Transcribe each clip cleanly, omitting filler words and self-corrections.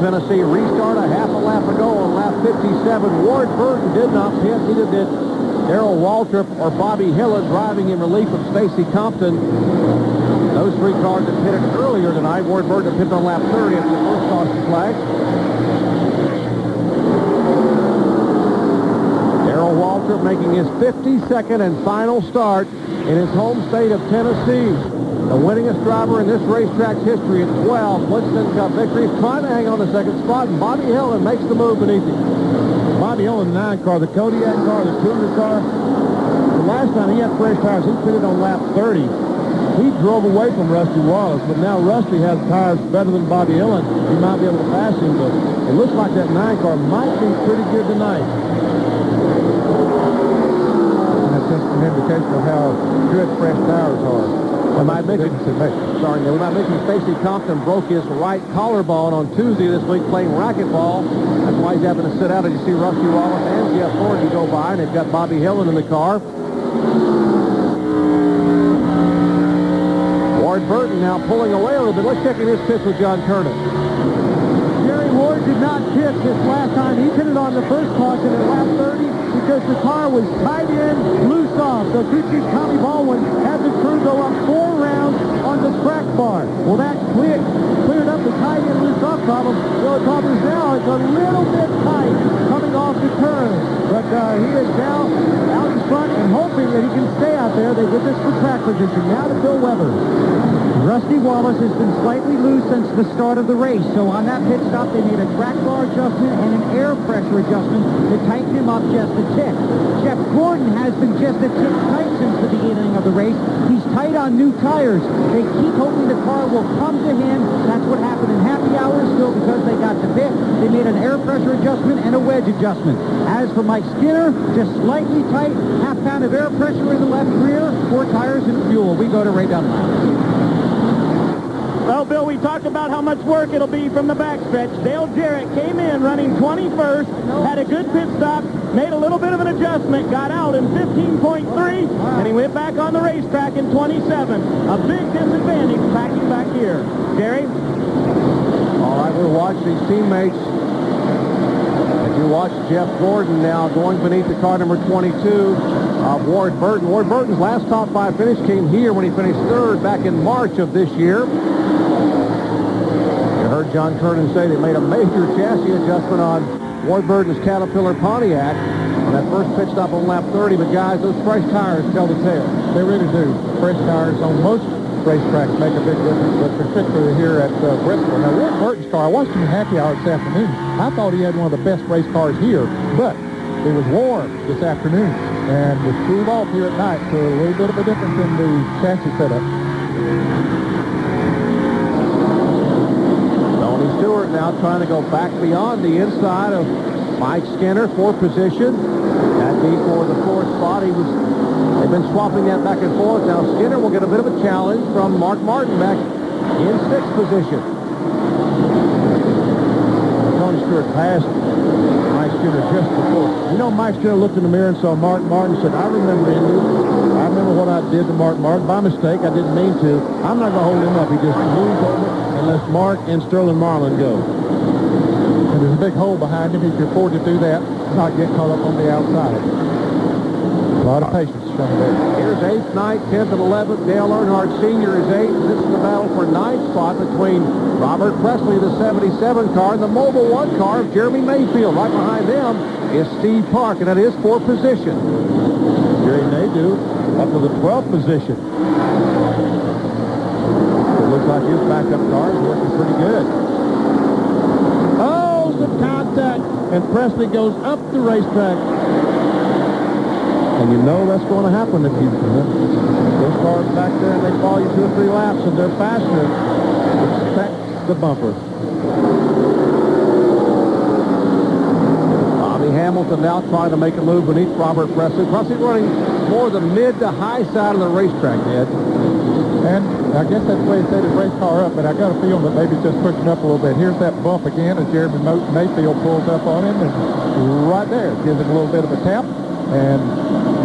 Tennessee. Restart a half a lap ago on lap 57. Ward Burton did not pit. Neither did Darrell Waltrip or Bobby Hillin, driving in relief of Stacy Compton. Those three cars that pitted earlier tonight. Ward Burton pitted on lap 30 after the first caution flag. Darrell Waltrip making his 52nd and final start in his home state of Tennessee. The winningest driver in this racetrack's history at 12 Winston Cup victories, trying to hang on the second spot, and Bobby Hillin makes the move beneath him. Bobby Hillin, 9 car, the Kodiak car, the Cougar car. The last time he had fresh tires, he pitted on lap 30. He drove away from Rusty Wallace, but now Rusty has tires better than Bobby Hillin. He might be able to pass him, but it looks like that 9 car might be pretty good tonight. And that's just an indication of how good fresh tires are. We might mention Stacy Compton broke his right collarbone on Tuesday this week playing racquetball. That's why he's having to sit out. As you see Rusty Wallace and Jeff Gordon go by, and they've got Bobby Hillin in the car. Ward Burton now pulling away a little bit. Let's check in his pitch with John Turner. Jerry Ward did not pit this last time. He pitted on the first caution at lap 30 because the car was tied in, loose off. So crew chief Tommy Baldwin had the crew go up 4 rounds on the track bar. Well, that cleared up the tied in, loose off problem. So the problem is now it's a little bit tight coming off the turn. But he is now out in front and hoping that he can stay out there. They did this for track position. Now to Bill Weber. Rusty Wallace has been slightly loose since the start of the race. So on that pit stop, they made a track bar adjustment and an air pressure adjustment to tighten him up just a tick. Jeff Gordon has been just a tick tight since the beginning of the race. He's tight on new tires. They keep hoping the car will come to him. That's what happened in happy hours still because they got to pit. They made an air pressure adjustment and a wedge adjustment. As for Mike Skinner, just slightly tight, half pound of air pressure in the left rear, 4 tires and fuel. We go to Ray Dunlap. Well, Bill, we talked about how much work it'll be from the backstretch. Dale Jarrett came in running 21st, had a good pit stop, made a little bit of an adjustment, got out in 15.3, and he went back on the racetrack in 27. A big disadvantage packing back here. Jerry? All right, we'll watch these teammates. As you watch Jeff Gordon now going beneath the car number 22 of Ward Burton. Ward Burton's last top 5 finish came here when he finished 3rd back in March of this year. You heard John Kernan say they made a major chassis adjustment on Ward Burton's Caterpillar Pontiac on that first pit stop on lap 30. But guys, those fresh tires tell the tale. They really do. Fresh tires on most racetracks make a big difference, but particularly here at Bristol. Now, Ward Burton's car, I watched him in happy hour this afternoon. I thought he had one of the best race cars here, but it was warm this afternoon, and it cooled off here at night, so a little bit of a difference in the chassis setup. Tony Stewart now trying to go back beyond the inside of Mike Skinner, 4th position. That'd be for the 4th spot. They've been swapping that back and forth. Now Skinner will get a bit of a challenge from Mark Martin back in 6th position. Tony Stewart passed Mike Skinner just before. You know, Mike Skinner looked in the mirror and saw Mark Martin and said, I remember Indy. I remember what I did to Mark Martin. By mistake, I didn't mean to. I'm not going to hold him up. He just moves over and lets Mark and Sterling Marlin go. And there's a big hole behind him. He can afford to do that, not get caught up on the outside. A lot of patience coming there. Here's 8th, 9th, 10th, and 11th. Dale Earnhardt Sr. is 8th. This is the battle for 9th spot between Robert Presley, the 77 car, and the Mobile 1 car of Jeremy Mayfield. Right behind them is Steve Park, and that is 4th position. Jerry Nadeau up to the 12th position. It looks like his backup car is working pretty good. Oh, some contact, and Presley goes up the racetrack. And you know that's going to happen if you those cars back there and they follow you 2 or 3 laps and they're faster. Expect the bumper. Bobby Hamilton now trying to make a move beneath Robert Presley. Presley running more the mid to high side of the racetrack, Ned. And I guess that's the way he set his race car up, but I got a feeling that maybe it's just pushing up a little bit. Here's that bump again as Jeremy Mayfield pulls up on him, and right there gives him a little bit of a tap, and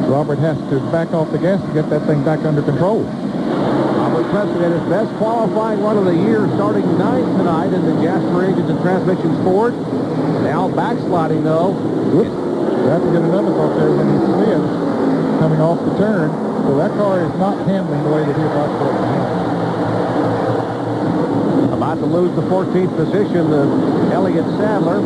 Robert has to back off the gas to get that thing back under control. Robert Presley had his best qualifying run of the year, starting 9th tonight in the Jasper Engines and Transmissions Ford. Now backsliding, though. Whoops. We have to get another thought there when he slid coming off the turn. So that car is not handling the way that he was about to. About to lose the 14th position, the Elliott Sadler.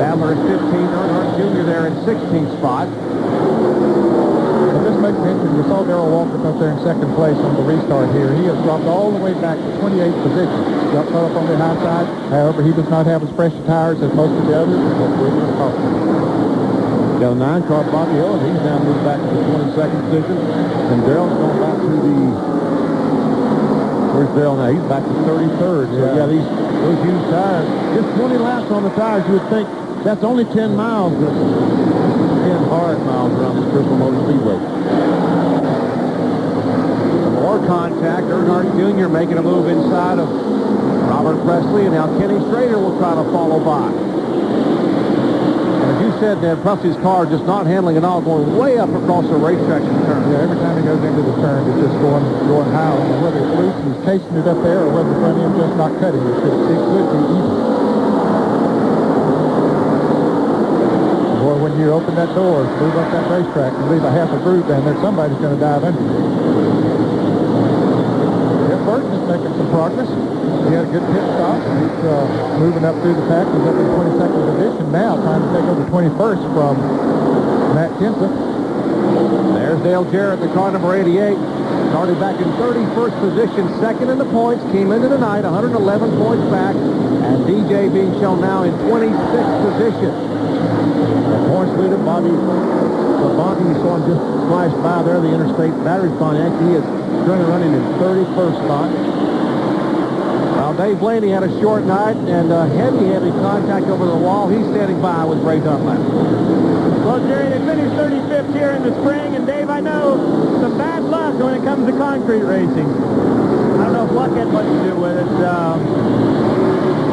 Sadler is 15, Earnhardt Jr. there in 16th spot. Well, this makes me interesting. We saw Darrell Waltrip up there in second place on the restart here. He has dropped all the way back to 28th position. Got caught up on the high side. However, he does not have as fresh tires as most of the others. Got a 9-car Bobby Hill, and he's now moved back to the 22nd position. And Darrell's going back to the... Where's Darrell now? He's back to 33rd. So, yeah, those huge tires. Just 20 laps on the tires, you would think that's only 10 miles. 10 hard miles around this Bristol Motor Speedway. Some more contact. Earnhardt Jr. making a move inside of Robert Presley, and now Kenny Schrader will try to follow by. You said that Presley's car just not handling at all, going way up across the racetrack in the turn. Yeah, every time he goes into the turn, it's just going high. And whether it's loose and he's chasing it up there, or whether the front end just not cutting it, it could be even. Boy, when you open that door, move up that racetrack, and leave a half a groove down there, somebody's going to dive under it. Yeah, Burton is making some progress. He had a good pit stop, and he's moving up through the pack. He's up in 22nd position now, trying to take over 21st from Matt Kenseth. There's Dale Jarrett, the car number 88. Started back in 31st position, second in the points, came into the night 111 points back, and DJ being shown now in 26th position. The points leader, Bobby, you saw him just flash by there, the interstate battery Pontiac. He is currently running in 31st spot. Well, Dave Blaney had a short night and heavy contact over the wall. He's standing by with Ray Dunlap. Well, Jerry, they finished 35th here in the spring, and Dave, I know some bad luck when it comes to concrete racing. I don't know if luck had much to do with it.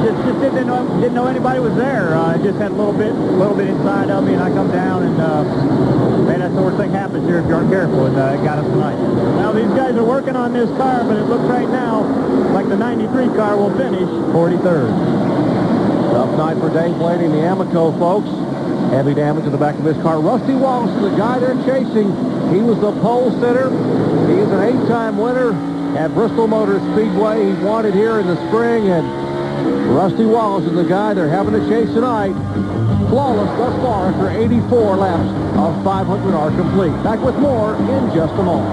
Just didn't know anybody was there. I just had a little bit inside of me, and I come down, and man, that sort of thing happens here if you aren't careful, and it got us tonight. Now, these guys are working on this car, but it looks right now like the 93 car will finish 43rd. Tough night for Dave Blaney and the Amoco folks. Heavy damage to the back of his car. Rusty Wallace, the guy they're chasing, he was the pole sitter. He is an 8-time winner at Bristol Motor Speedway. He's wanted here in the spring, and Rusty Wallace is the guy they're having to chase tonight. Flawless thus far after 84 laps of 500 are complete. Back with more in just a moment.